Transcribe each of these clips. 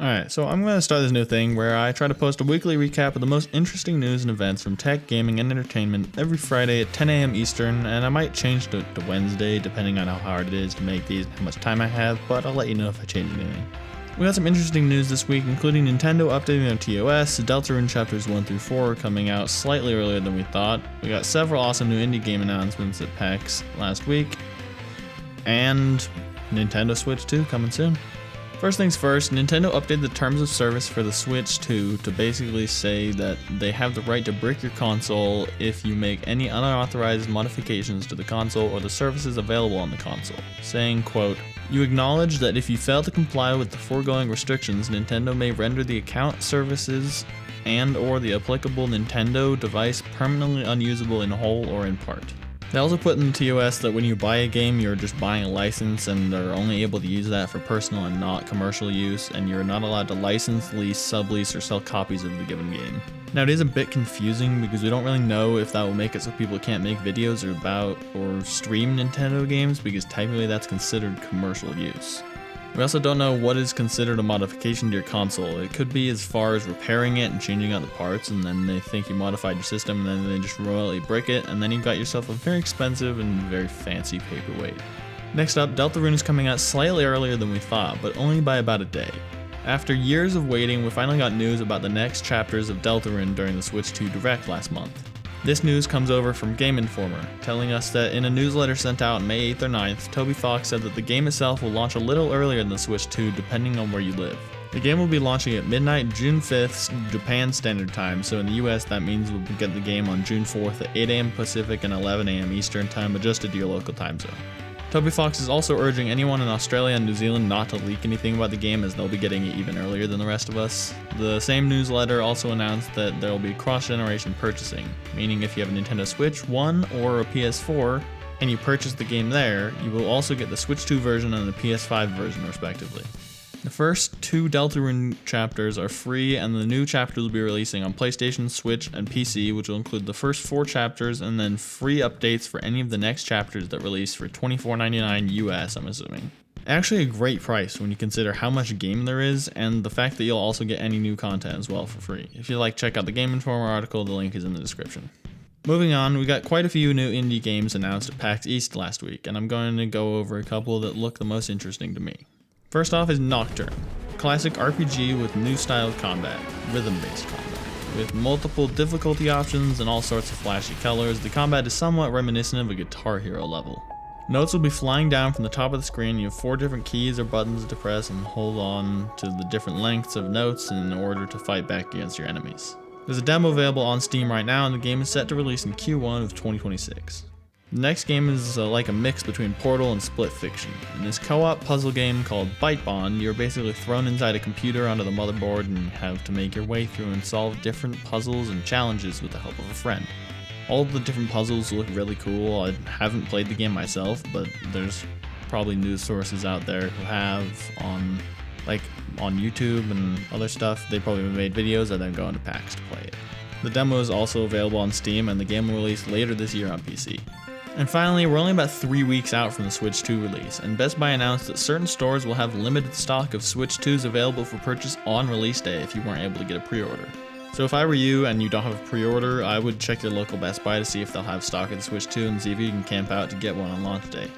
Alright, so I'm going to start this new thing where I try to post a weekly recap of the most interesting news and events from tech, gaming, and entertainment every Friday at 10 a.m. Eastern, and I might change to Wednesday depending on how hard it is to make these and how much time I have, but I'll let you know if I change anything. We got some interesting news this week, including Nintendo updating their TOS, Deltarune chapters 1 through 4 coming out slightly earlier than we thought. We got several awesome new indie game announcements at PAX last week, and Nintendo Switch 2 coming soon. First things first, Nintendo updated the terms of service for the Switch 2 to basically say that they have the right to brick your console if you make any unauthorized modifications to the console or the services available on the console, saying, quote, "You acknowledge that if you fail to comply with the foregoing restrictions, Nintendo may render the account, services, and or the applicable Nintendo device permanently unusable in whole or in part." They also put in the TOS that when you buy a game, you're just buying a license and they're only able to use that for personal and not commercial use, and you're not allowed to license, lease, sublease, or sell copies of the given game. Now it is a bit confusing because we don't really know if that will make it so people can't make videos about or stream Nintendo games, because technically that's considered commercial use. We also don't know what is considered a modification to your console. It could be as far as repairing it and changing out the parts, and then they think you modified your system, and then they just royally brick it, and then you've got yourself a very expensive and very fancy paperweight. Next up, Deltarune is coming out slightly earlier than we thought, but only by about a day. After years of waiting, we finally got news about the next chapters of Deltarune during the Switch 2 Direct last month. This news comes over from Game Informer, telling us that in a newsletter sent out on May 8th or 9th, Toby Fox said that the game itself will launch a little earlier than the Switch 2 depending on where you live. The game will be launching at midnight June 5th Japan Standard Time, so in the US that means we'll get the game on June 4th at 8 a.m. Pacific and 11 a.m. Eastern Time, adjusted to your local time zone. Toby Fox is also urging anyone in Australia and New Zealand not to leak anything about the game, as they'll be getting it even earlier than the rest of us. The same newsletter also announced that there will be cross-generation purchasing, meaning if you have a Nintendo Switch 1 or a PS4 and you purchase the game there, you will also get the Switch 2 version and the PS5 version respectively. The first two Deltarune chapters are free, and the new chapters will be releasing on PlayStation, Switch, and PC, which will include the first 4 chapters and then free updates for any of the next chapters that release for $24.99 US, I'm assuming. Actually a great price when you consider how much game there is, and the fact that you'll also get any new content as well for free. If you'd like, check out the Game Informer article, the link is in the description. Moving on, we got quite a few new indie games announced at PAX East last week, and I'm going to go over a couple that look the most interesting to me. First off is Nocturne, a classic RPG with new style combat, rhythm-based combat. With multiple difficulty options and all sorts of flashy colors, the combat is somewhat reminiscent of a Guitar Hero level. Notes will be flying down from the top of the screen. You have 4 different keys or buttons to press and hold on to the different lengths of notes in order to fight back against your enemies. There's a demo available on Steam right now, and the game is set to release in Q1 of 2026. The next game is like a mix between Portal and Split Fiction. In this co-op puzzle game called Bite Bond, you're basically thrown inside a computer onto the motherboard and have to make your way through and solve different puzzles and challenges with the help of a friend. All of the different puzzles look really cool. I haven't played the game myself, but there's probably news sources out there who have on YouTube and other stuff. They probably made videos and then go into PAX to play it. The demo is also available on Steam, and the game will release later this year on PC. And finally, we're only about 3 weeks out from the Switch 2 release, and Best Buy announced that certain stores will have limited stock of Switch 2s available for purchase on release day if you weren't able to get a pre-order. So if I were you and you don't have a pre-order, I would check your local Best Buy to see if they'll have stock of the Switch 2 and see if you can camp out to get one on launch day.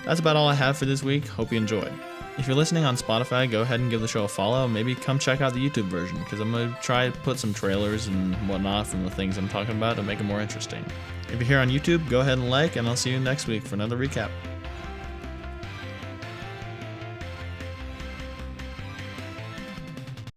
That's about all I have for this week. Hope you enjoyed. If you're listening on Spotify, go ahead and give the show a follow, and maybe come check out the YouTube version, because I'm going to try to put some trailers and whatnot from the things I'm talking about to make it more interesting. If you're here on YouTube, go ahead and like, and I'll see you next week for another recap.